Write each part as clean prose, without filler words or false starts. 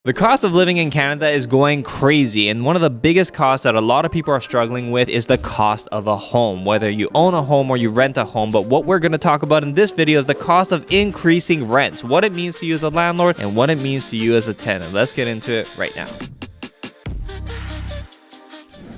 The cost of living in Canada is going crazy, and one of the biggest costs that a lot of people are struggling with is the cost of a home, whether you own a home or you rent a home. But what we're going to talk about in this video is the cost of increasing rents, what it means to you as a landlord, and what it means to you as a tenant. Let's get into it right now.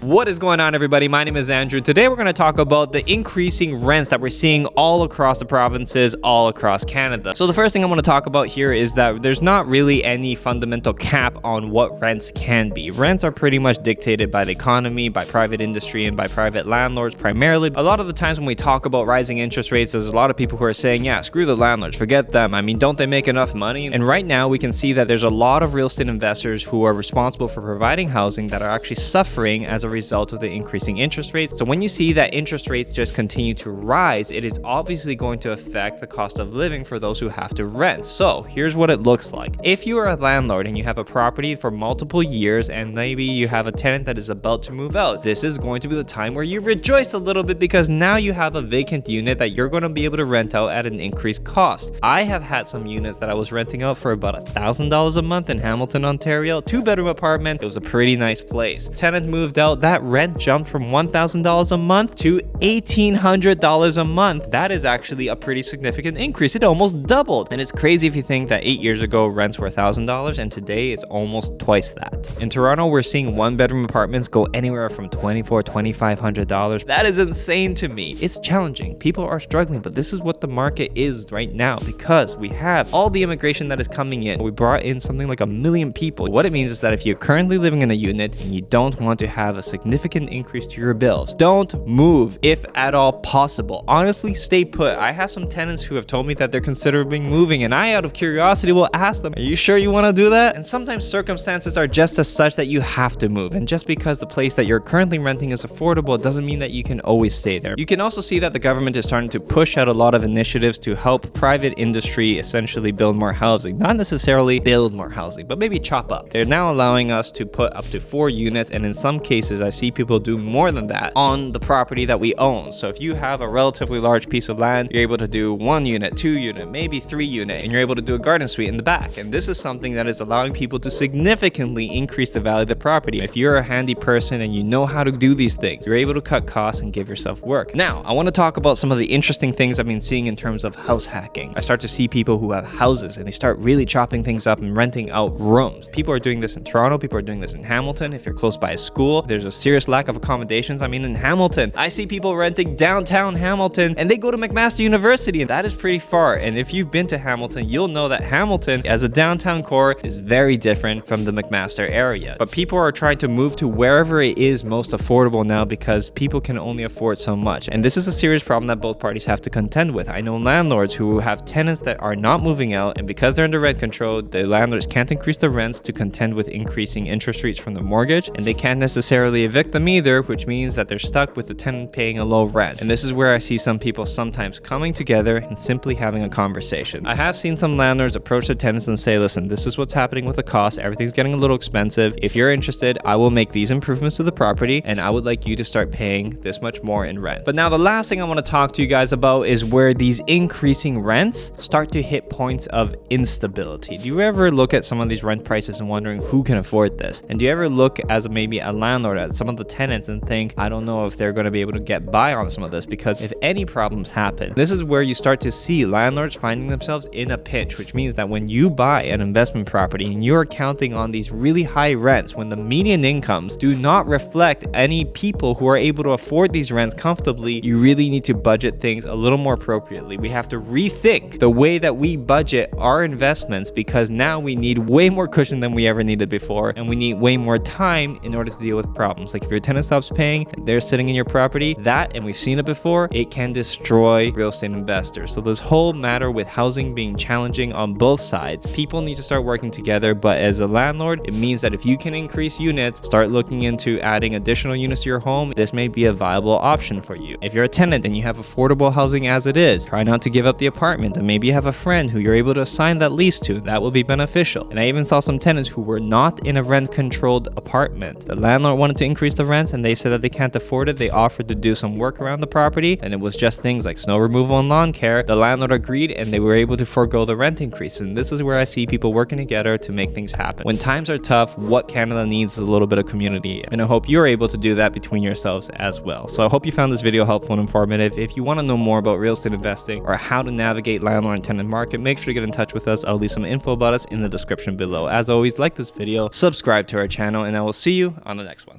What is going on, everybody? My name is Andrew. Today we're going to talk about the increasing rents that we're seeing all across the provinces, all across Canada. So the first thing I want to talk about here is that there's not really any fundamental cap on what rents can be. Rents are pretty much dictated by the economy, by private industry, and by private landlords primarily. A lot of the times when we talk about rising interest rates, there's a lot of people who are saying, yeah, screw the landlords, forget them. I mean, don't they make enough money? And right now we can see that there's a lot of real estate investors who are responsible for providing housing that are actually suffering as a result of the increasing interest rates. So when you see that interest rates just continue to rise, it is obviously going to affect the cost of living for those who have to rent. So here's what it looks like. If you are a landlord and you have a property for multiple years and maybe you have a tenant that is about to move out, this is going to be the time where you rejoice a little bit because now you have a vacant unit that you're going to be able to rent out at an increased cost. I have had some units that I was renting out for about $1,000 a month in Hamilton, Ontario, 2-bedroom apartment. It was a pretty nice place. Tenant moved out, that rent jumped from $1,000 a month to $1,800 a month. That is actually a pretty significant increase. It almost doubled. And it's crazy if you think that 8 years ago rents were $1,000 and today it's almost twice that. In Toronto, we're seeing 1-bedroom apartments go anywhere from $2,400, $2,500. That is insane to me. It's challenging. People are struggling, but this is what the market is right now because we have all the immigration that is coming in. We brought in something like 1 million people. What it means is that if you're currently living in a unit and you don't want to have a significant increase to your bills, don't move if at all possible. Honestly, stay put. I have some tenants who have told me that they're considering moving, and I, out of curiosity, will ask them, are you sure you want to do that? And sometimes circumstances are just as such that you have to move, and just because the place that you're currently renting is affordable doesn't mean that you can always stay there. You can also see that the government is starting to push out a lot of initiatives to help private industry essentially build more housing. Not necessarily build more housing, but maybe chop up. They're now allowing us to put up to 4 units, and in some cases I see people do more than that on the property that we own. So if you have a relatively large piece of land, you're able to do 1 unit, 2 unit, maybe 3 unit, and you're able to do a garden suite in the back. And this is something that is allowing people to significantly increase the value of the property. If you're a handy person and you know how to do these things, you're able to cut costs and give yourself work. Now, I want to talk about some of the interesting things I've been seeing in terms of house hacking. I start to see people who have houses and they start really chopping things up and renting out rooms. People are doing this in Toronto, people are doing this in Hamilton. If you're close by a school, there's a serious lack of accommodations. I mean, in Hamilton, I see people renting downtown Hamilton and they go to McMaster University, and that is pretty far. And if you've been to Hamilton, you'll know that Hamilton as a downtown core is very different from the McMaster area. But people are trying to move to wherever it is most affordable now because people can only afford so much. And this is a serious problem that both parties have to contend with. I know landlords who have tenants that are not moving out, and because they're under rent control, the landlords can't increase the rents to contend with increasing interest rates from the mortgage, and they can't necessarily evict them either, which means that they're stuck with the tenant paying a low rent. And this is where I see some people sometimes coming together and simply having a conversation. I have seen some landlords approach their tenants and say, listen, this is what's happening with the cost. Everything's getting a little expensive. If you're interested, I will make these improvements to the property and I would like you to start paying this much more in rent. But now the last thing I want to talk to you guys about is where these increasing rents start to hit points of instability. Do you ever look at some of these rent prices and wondering who can afford this? And do you ever look as maybe a landlord at some of the tenants and think, I don't know if they're going to be able to get by on some of this, because if any problems happen, this is where you start to see landlords finding themselves in a pinch, which means that when you buy an investment property and you're counting on these really high rents, when the median incomes do not reflect any people who are able to afford these rents comfortably, you really need to budget things a little more appropriately. We have to rethink the way that we budget our investments because now we need way more cushion than we ever needed before, and we need way more time in order to deal with problems. Like if your tenant stops paying and they're sitting in your property, that, and we've seen it before, it can destroy real estate investors. So this whole matter with housing being challenging on both sides, people need to start working together. But as a landlord, it means that if you can increase units, start looking into adding additional units to your home. This may be a viable option for you. If you're a tenant and you have affordable housing as it is, try not to give up the apartment, and maybe you have a friend who you're able to assign that lease to. That will be beneficial. And I even saw some tenants who were not in a rent controlled apartment. The landlord wanted to increase the rents and they said that they can't afford it, they offered to do some work around the property, and it was just things like snow removal and lawn care. The landlord agreed and they were able to forego the rent increase. And this is where I see people working together to make things happen. When times are tough, what Canada needs is a little bit of community, and I hope you're able to do that between yourselves as well. So I hope you found this video helpful and informative. If you want to know more about real estate investing or how to navigate landlord and tenant market, make sure to get in touch with us. I'll leave some info about us in the description below. As always, like this video, subscribe to our channel, and I will see you on the next one.